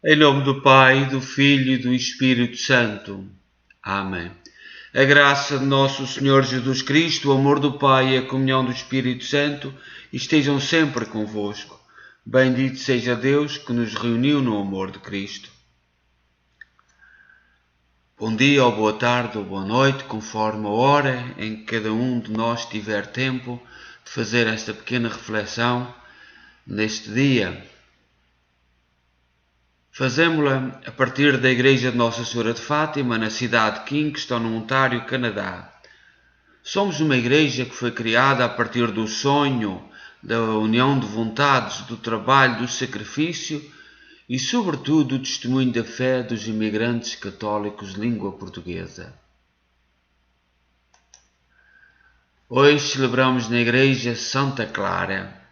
Em nome do Pai, do Filho e do Espírito Santo. Amém. A graça de nosso Senhor Jesus Cristo, o amor do Pai e a comunhão do Espírito Santo estejam sempre convosco. Bendito seja Deus que nos reuniu no amor de Cristo. Bom dia, ou boa tarde, ou boa noite, conforme a hora em que cada um de nós tiver tempo de fazer esta pequena reflexão neste dia. Fazemos-la a partir da Igreja de Nossa Senhora de Fátima, na cidade de Kingston, no Ontário, Canadá. Somos uma igreja que foi criada a partir do sonho, da união de vontades, do trabalho, do sacrifício e, sobretudo, do testemunho da fé dos imigrantes católicos de língua portuguesa. Hoje celebramos na Igreja Santa Clara.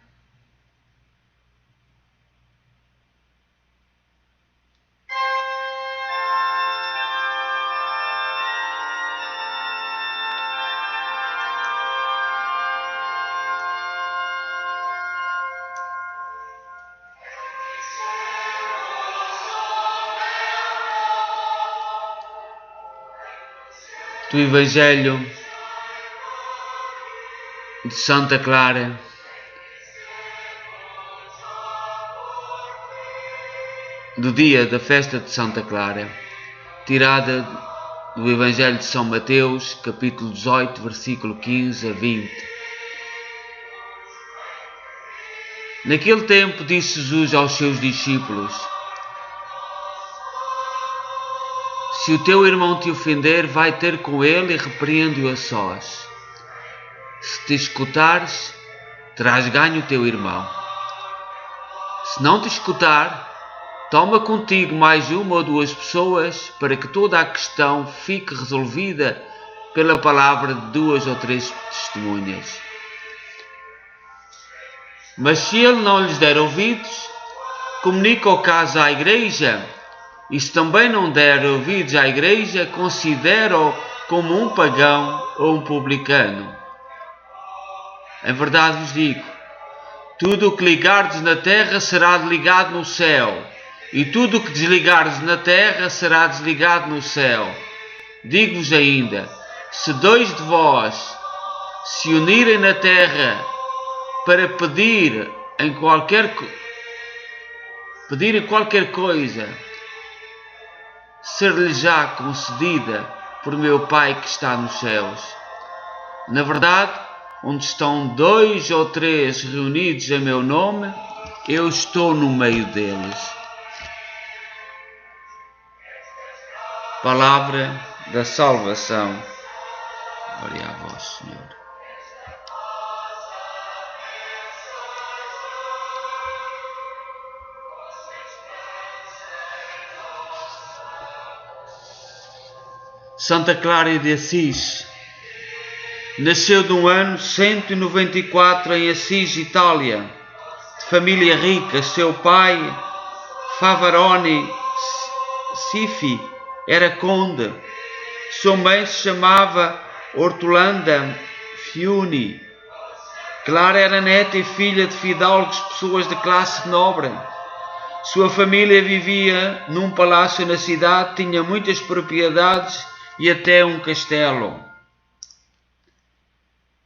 Do Evangelho de Santa Clara, do dia da festa de Santa Clara, tirada do Evangelho de São Mateus, capítulo 18, versículo 15 a 20. Naquele tempo disse Jesus aos seus discípulos: se o teu irmão te ofender, vai ter com ele e repreende-o a sós. Se te escutares, terás ganho o teu irmão. Se não te escutar, toma contigo mais uma ou duas pessoas, para que toda a questão fique resolvida pela palavra de duas ou três testemunhas. Mas se ele não lhes der ouvidos, comunica o caso à igreja. E se também não der ouvidos à igreja, considera-o como um pagão ou um publicano. Em verdade vos digo, tudo o que ligardes na terra será ligado no céu, e tudo o que desligardes na terra será desligado no céu. Digo-vos ainda, se dois de vós se unirem na terra para pedirem qualquer coisa, ser-lhe-já concedida por meu Pai que está nos céus. Na verdade, onde estão dois ou três reunidos em meu nome, eu estou no meio deles. Palavra da salvação. Glória a vós, Senhor. Santa Clara de Assis nasceu no ano 194 em Assis, Itália, de família rica. Seu pai, Favarone Sifi, era conde. Sua mãe se chamava Ortolanda Fiuni. Clara era neta e filha de fidalgos, pessoas de classe nobre. Sua família vivia num palácio na cidade, tinha muitas propriedades e até um castelo.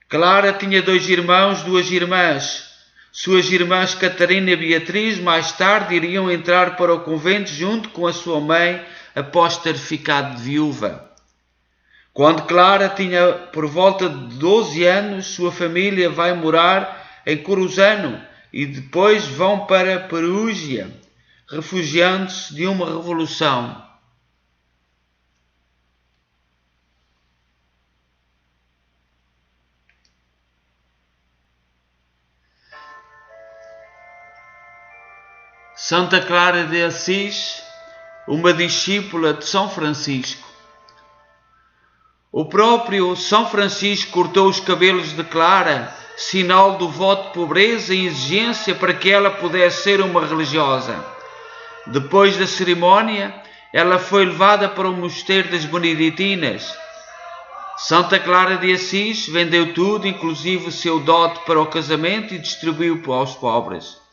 Clara tinha 2 irmãos, 2 irmãs. Suas irmãs Catarina e Beatriz mais tarde iriam entrar para o convento junto com a sua mãe após ter ficado viúva. Quando Clara tinha por volta de 12 anos, sua família vai morar em Corusano e depois vão para Perúgia, refugiando-se de uma revolução. Santa Clara de Assis, uma discípula de São Francisco. O próprio São Francisco cortou os cabelos de Clara, sinal do voto de pobreza e exigência para que ela pudesse ser uma religiosa. Depois da cerimónia, ela foi levada para o mosteiro das Beneditinas. Santa Clara de Assis vendeu tudo, inclusive o seu dote para o casamento, e distribuiu aos pobres.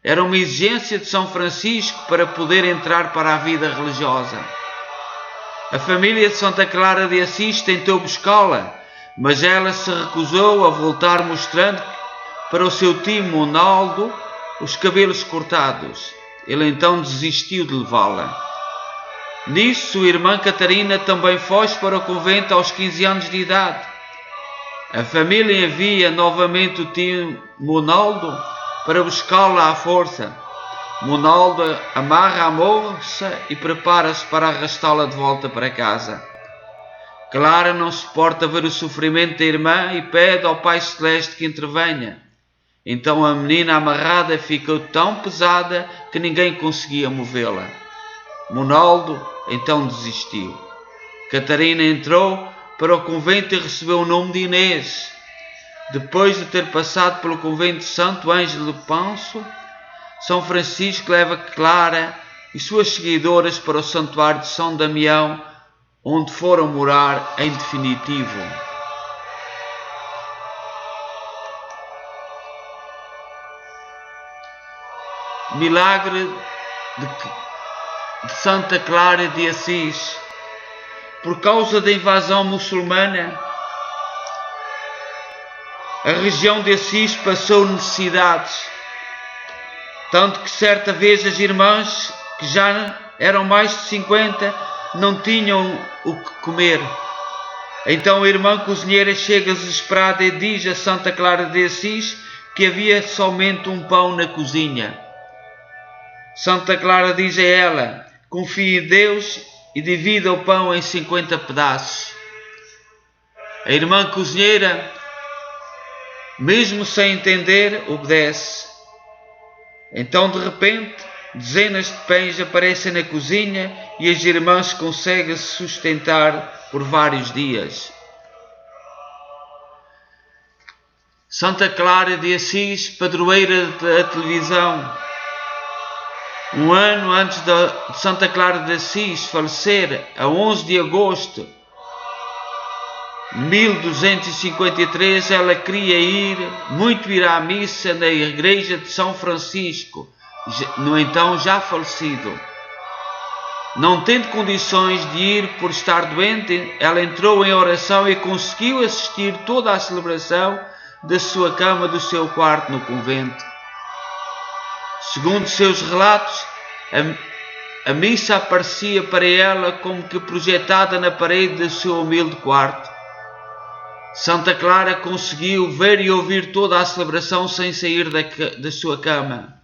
Era uma exigência de São Francisco para poder entrar para a vida religiosa. A família de Santa Clara de Assis tentou buscá-la, mas ela se recusou a voltar, mostrando para o seu tio Monaldo os cabelos cortados. Ele então desistiu de levá-la. Nisso, sua irmã Catarina também foge para o convento aos 15 anos de idade. A família envia novamente o tio Monaldo para buscá-la à força. Monaldo amarra a moça e prepara-se para arrastá-la de volta para casa. Clara não suporta ver o sofrimento da irmã e pede ao Pai Celeste que intervenha. Então a menina amarrada ficou tão pesada que ninguém conseguia movê-la. Monaldo então desistiu. Catarina entrou para o convento e recebeu o nome de Inês. Depois de ter passado pelo convento de Santo Ângelo de Panso, São Francisco leva Clara e suas seguidoras para o santuário de São Damião, onde foram morar em definitivo. Milagre de Santa Clara de Assis. Por causa da invasão muçulmana, a região de Assis passou necessidades, tanto que certa vez as irmãs, que já eram mais de 50, não tinham o que comer. Então a irmã cozinheira chega desesperada e diz a Santa Clara de Assis que havia somente um pão na cozinha. Santa Clara diz a ela: confie em Deus e divida o pão em 50 pedaços. A irmã cozinheira, mesmo sem entender, obedece. Então, de repente, dezenas de pães aparecem na cozinha e as irmãs conseguem se sustentar por vários dias. Santa Clara de Assis, padroeira da televisão. Um ano antes de Santa Clara de Assis falecer, a 11 de agosto de 1253, ela queria muito ir à missa na igreja de São Francisco, no então já falecido. Não tendo condições de ir por estar doente, ela entrou em oração e conseguiu assistir toda a celebração da sua cama do seu quarto no convento. Segundo seus relatos, a missa aparecia para ela como que projetada na parede do seu humilde quarto. Santa Clara conseguiu ver e ouvir toda a celebração sem sair da sua cama.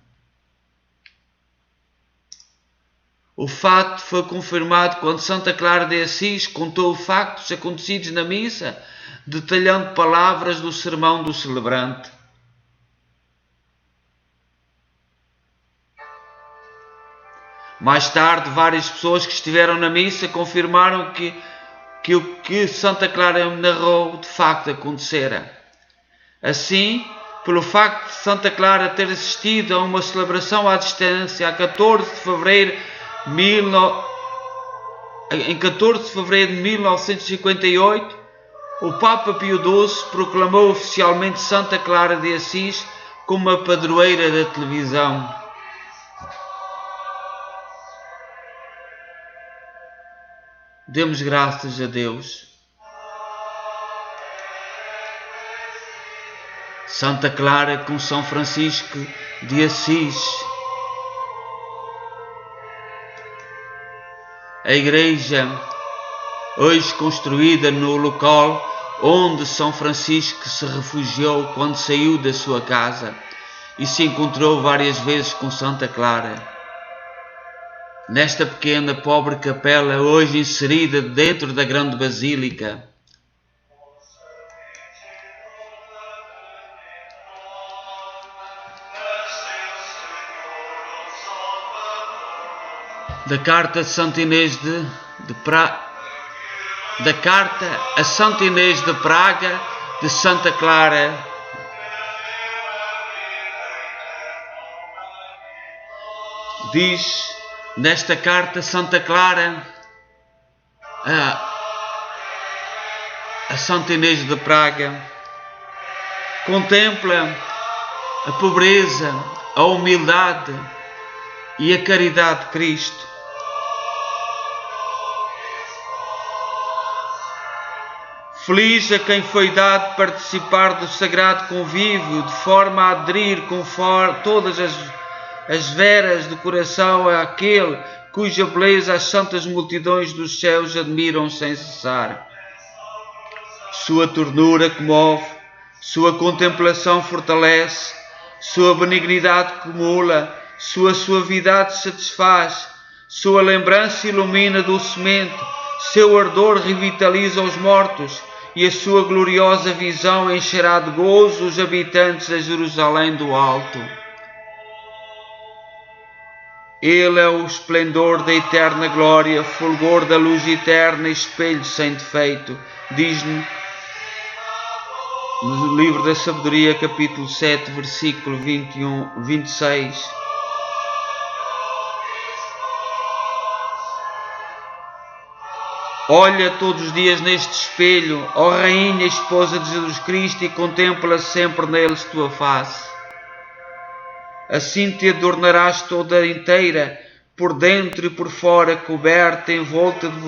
O fato foi confirmado quando Santa Clara de Assis contou factos acontecidos na missa, detalhando palavras do sermão do celebrante. Mais tarde, várias pessoas que estiveram na missa confirmaram que o que Santa Clara narrou de facto acontecera. Assim, pelo facto de Santa Clara ter assistido a uma celebração à distância a 14 de fevereiro de 1958, o Papa Pio XII proclamou oficialmente Santa Clara de Assis como a padroeira da televisão. Demos graças a Deus. Santa Clara com São Francisco de Assis. A igreja, hoje construída no local onde São Francisco se refugiou quando saiu da sua casa e se encontrou várias vezes com Santa Clara. Nesta pequena, pobre capela, hoje inserida dentro da grande basílica, da carta a Santa Inês da carta a Santa Inês de Praga de Santa Clara, diz nesta carta Santa Clara a Santa Inês de Praga: contempla a pobreza, a humildade e a caridade de Cristo. Feliz a quem foi dado participar do sagrado convívio, de forma a aderir com todas as veras do coração àquele cuja beleza as santas multidões dos céus admiram sem cessar. Sua ternura comove, sua contemplação fortalece, sua benignidade cumula, sua suavidade satisfaz, sua lembrança ilumina docemente, seu ardor revitaliza os mortos, e a sua gloriosa visão encherá de gozo os habitantes da Jerusalém do Alto. Ele é o esplendor da eterna glória, fulgor da luz eterna, espelho sem defeito. Diz-nos no livro da Sabedoria, capítulo 7, versículo 26. Olha todos os dias neste espelho, ó Rainha, esposa de Jesus Cristo, e contempla sempre neles tua face. Assim te adornarás toda inteira, por dentro e por fora, coberta, envolta de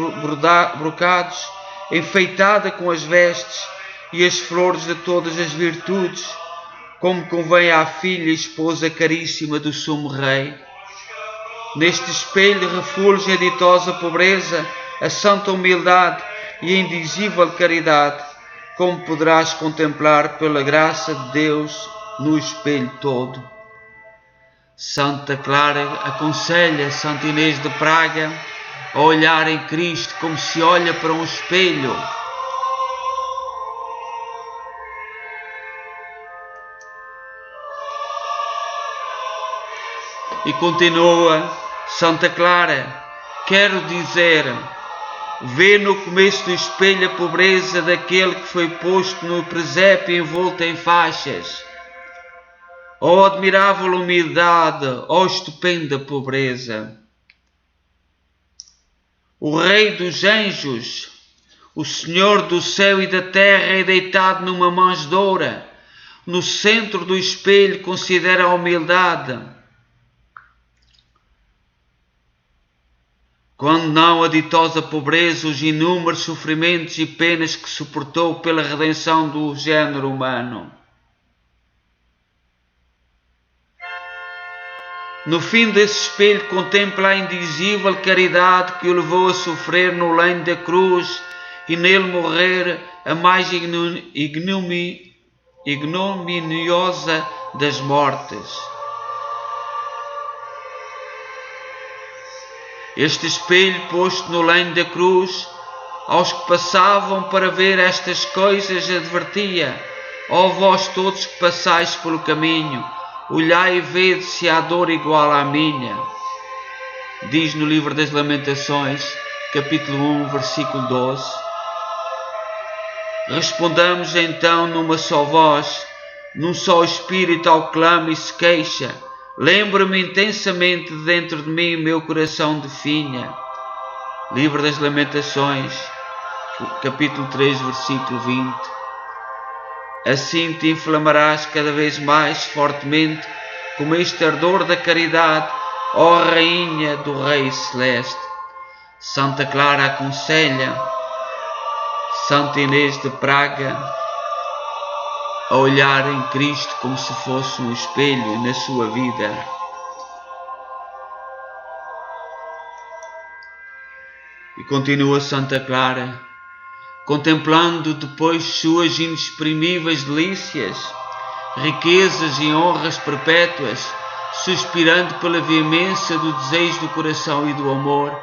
brocados, enfeitada com as vestes e as flores de todas as virtudes, como convém à filha e esposa caríssima do sumo Rei. Neste espelho refulge a ditosa pobreza, a santa humildade e a indizível caridade, como poderás contemplar pela graça de Deus no espelho todo. Santa Clara aconselha Santa Inês de Praga a olhar em Cristo como se olha para um espelho. E continua Santa Clara: quero dizer, vê no começo do espelho a pobreza daquele que foi posto no presépio envolto em faixas. Ó admirável humildade, ó estupenda pobreza! O Rei dos anjos, o Senhor do céu e da terra, é deitado numa manjedoura. No centro do espelho considera a humildade. Quando não a ditosa pobreza, os inúmeros sofrimentos e penas que suportou pela redenção do género humano. No fim desse espelho contempla a indizível caridade que o levou a sofrer no lenho da cruz e nele morrer a mais ignominiosa das mortes. Este espelho posto no lenho da cruz, aos que passavam para ver estas coisas advertia: ó vós todos que passais pelo caminho, olhai e vede se há dor igual à minha. Diz no livro das Lamentações, capítulo 1, versículo 12. Respondamos então numa só voz, num só espírito ao clame e se queixa: lembro-me intensamente de dentro de mim meu coração definha. Livro das Lamentações, capítulo 3, versículo 20. Assim te inflamarás cada vez mais fortemente como este ardor da caridade, ó Rainha do Rei Celeste. Santa Clara aconselha Santa Inês de Praga a olhar em Cristo como se fosse um espelho na sua vida. E continua Santa Clara: contemplando depois suas inexprimíveis delícias, riquezas e honras perpétuas, suspirando pela veemência do desejo do coração e do amor,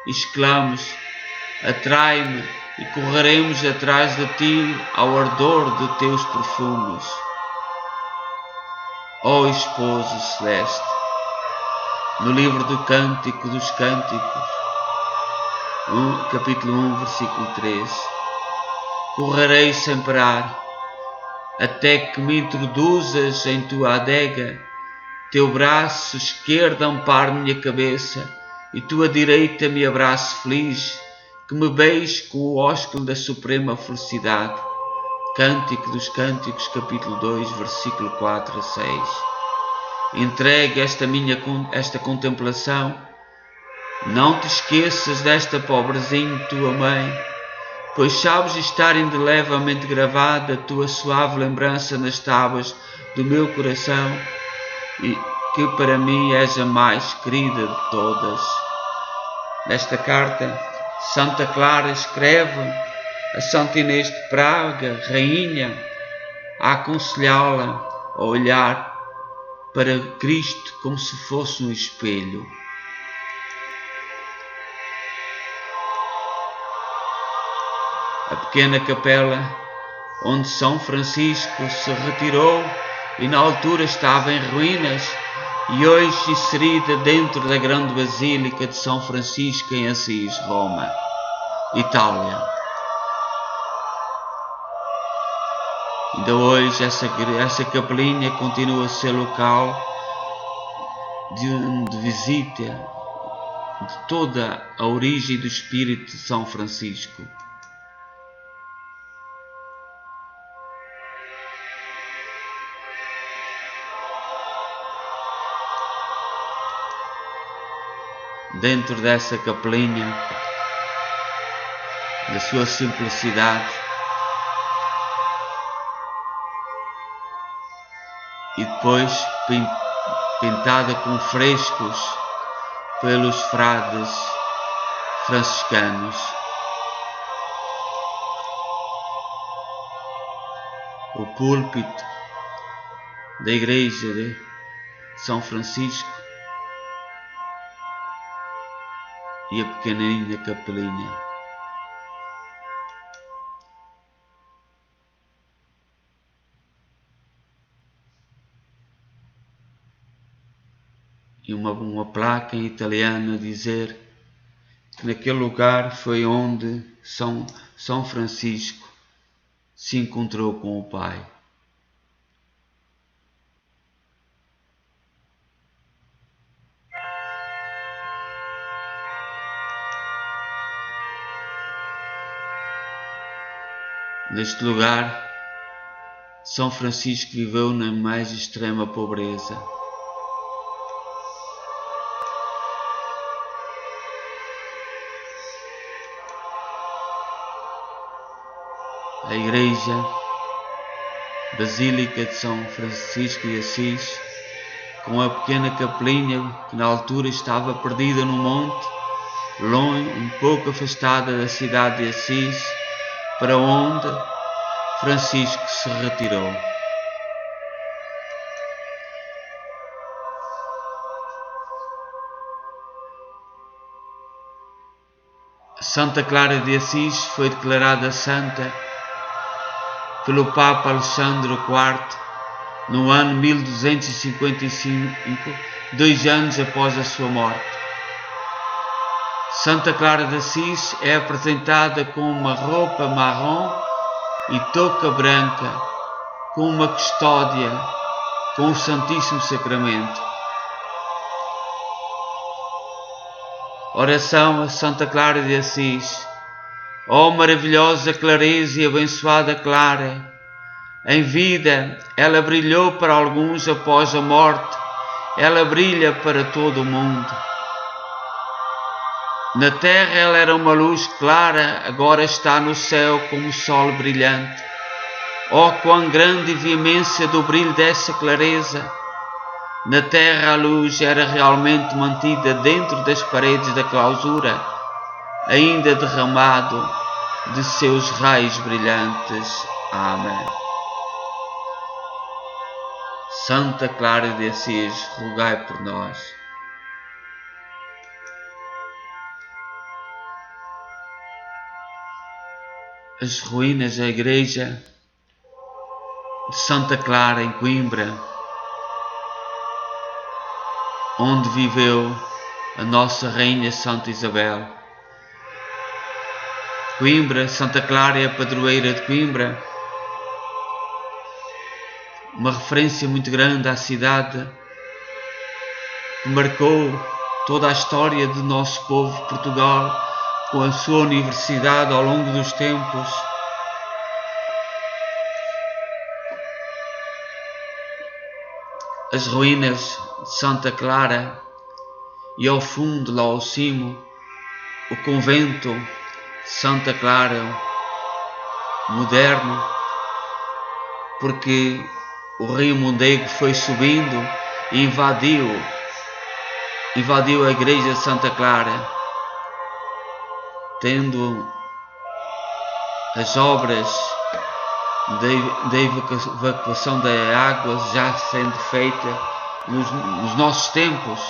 exclamos: atrai-me e correremos atrás de ti ao ardor de teus perfumes. Ó Esposo Celeste, no livro do Cântico dos Cânticos, capítulo 1, versículo 3, correrei sem parar, até que me introduzas em tua adega, teu braço esquerdo ampare minha cabeça, e tua direita me abrace feliz, que me beije com o ósculo da suprema felicidade. Cântico dos Cânticos, capítulo 2, versículo 4 a 6. entregue esta contemplação. Não te esqueças desta pobrezinha, tua mãe, pois sabes estar indelevelmente gravada a tua suave lembrança nas tábuas do meu coração, e que para mim és a mais querida de todas. Nesta carta, Santa Clara escreve a Santa Inês de Praga, rainha, a aconselhá-la a olhar para Cristo como se fosse um espelho. A pequena capela onde São Francisco se retirou e na altura estava em ruínas, e hoje inserida dentro da grande Basílica de São Francisco em Assis, Roma, Itália. Ainda hoje essa capelinha continua a ser local de visita de toda a origem do espírito de São Francisco. Dentro dessa capelinha, da sua simplicidade, e depois pintada com frescos pelos frades franciscanos. O púlpito da igreja de São Francisco e a pequenina capelinha. E uma placa em italiano a dizer que naquele lugar foi onde São Francisco se encontrou com o Pai. Neste lugar, São Francisco viveu na mais extrema pobreza. A igreja Basílica de São Francisco de Assis, com a pequena capelinha que na altura estava perdida no monte, longe, um pouco afastada da cidade de Assis, para onde Francisco se retirou. Santa Clara de Assis foi declarada santa pelo Papa Alexandre IV no ano 1255, 2 anos após a sua morte. Santa Clara de Assis é apresentada com uma roupa marrom e touca branca, com uma custódia com o Santíssimo Sacramento. Oração a Santa Clara de Assis. Ó maravilhosa clareza e abençoada Clara, em vida ela brilhou para alguns, após a morte ela brilha para todo o mundo. Na terra ela era uma luz clara, agora está no céu como o sol brilhante. Oh, quão grande e veemência do brilho dessa clareza! Na terra a luz era realmente mantida dentro das paredes da clausura, ainda derramado de seus raios brilhantes. Amém. Santa Clara de Assis, rogai por nós. As ruínas da igreja de Santa Clara em Coimbra, onde viveu a nossa Rainha Santa Isabel. Coimbra, Santa Clara é a padroeira de Coimbra, uma referência muito grande à cidade que marcou toda a história do nosso povo Portugal, com a sua universidade ao longo dos tempos. as ruínas de Santa Clara e ao fundo, lá ao cimo, o convento de Santa Clara, moderno, porque o rio Mondego foi subindo e invadiu a igreja de Santa Clara, tendo as obras da evacuação da água já sendo feita nos nossos tempos,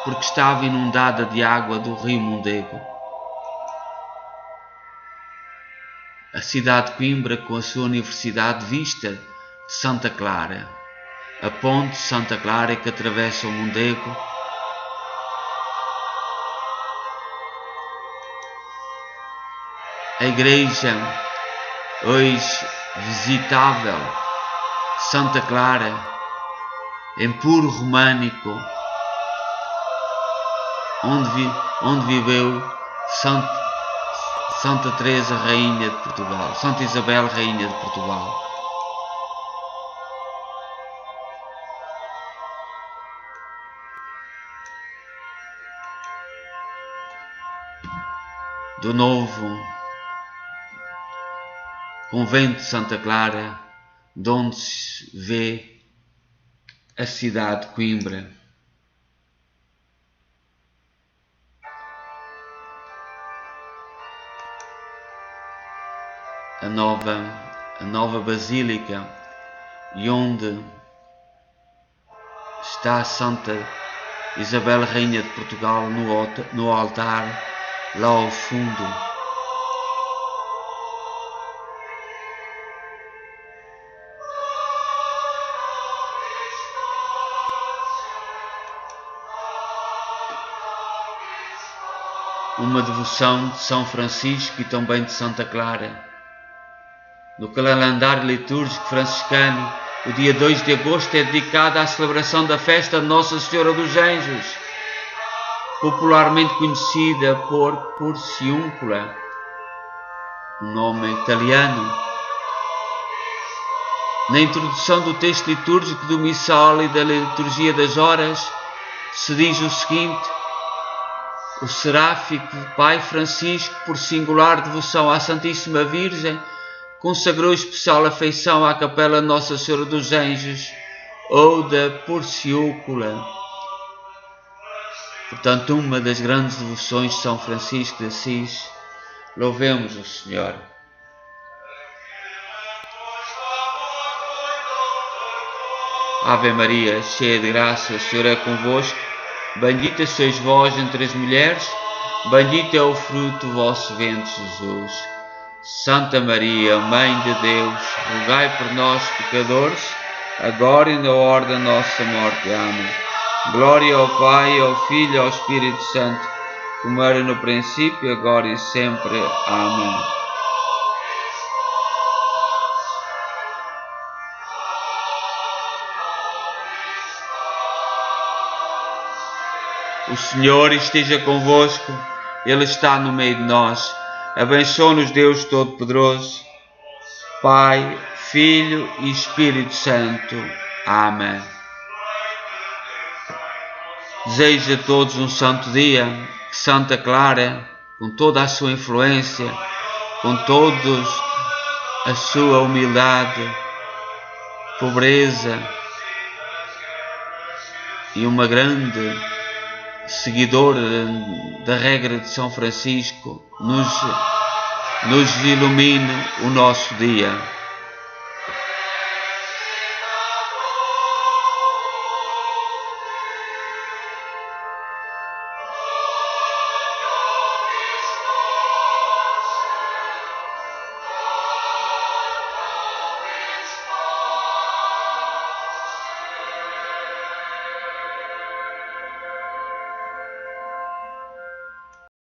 porque estava inundada de água do rio Mondego. A cidade de Coimbra, com a sua universidade vista de Santa Clara, a ponte de Santa Clara que atravessa o Mondego, a igreja hoje visitável Santa Clara, em puro românico, onde viveu Santa Teresa, Rainha de Portugal, Santa Isabel, Rainha de Portugal. Do novo convento de Santa Clara, de onde se vê a cidade de Coimbra. A nova basílica, e onde está Santa Isabel, Rainha de Portugal, no altar, lá ao fundo. Uma devoção de São Francisco e também de Santa Clara. No calendário litúrgico franciscano, o dia 2 de agosto é dedicado à celebração da festa de Nossa Senhora dos Anjos, popularmente conhecida por Porciúncula, um nome italiano. Na introdução do texto litúrgico do Missal e da Liturgia das Horas, se diz o seguinte: o seráfico Pai Francisco, por singular devoção à Santíssima Virgem, consagrou especial afeição à capela de Nossa Senhora dos Anjos ou da Porciúncula. Portanto, uma das grandes devoções de São Francisco de Assis. Louvemos o Senhor. Ave Maria, cheia de graça, o Senhor é convosco. Bendita sois vós entre as mulheres, bendito é o fruto do vosso ventre, Jesus. Santa Maria, Mãe de Deus, rogai por nós, pecadores, agora e na hora da nossa morte. Amém. Glória ao Pai, ao Filho e ao Espírito Santo, como era no princípio, agora e sempre. Amém. O Senhor esteja convosco, Ele está no meio de nós. Abençoe-nos Deus Todo-Poderoso, Pai, Filho e Espírito Santo. Amém. Desejo a todos um santo dia, que Santa Clara, com toda a sua influência, com toda a sua humildade, pobreza e uma grande seguidora da regra de São Francisco, nos ilumine o nosso dia.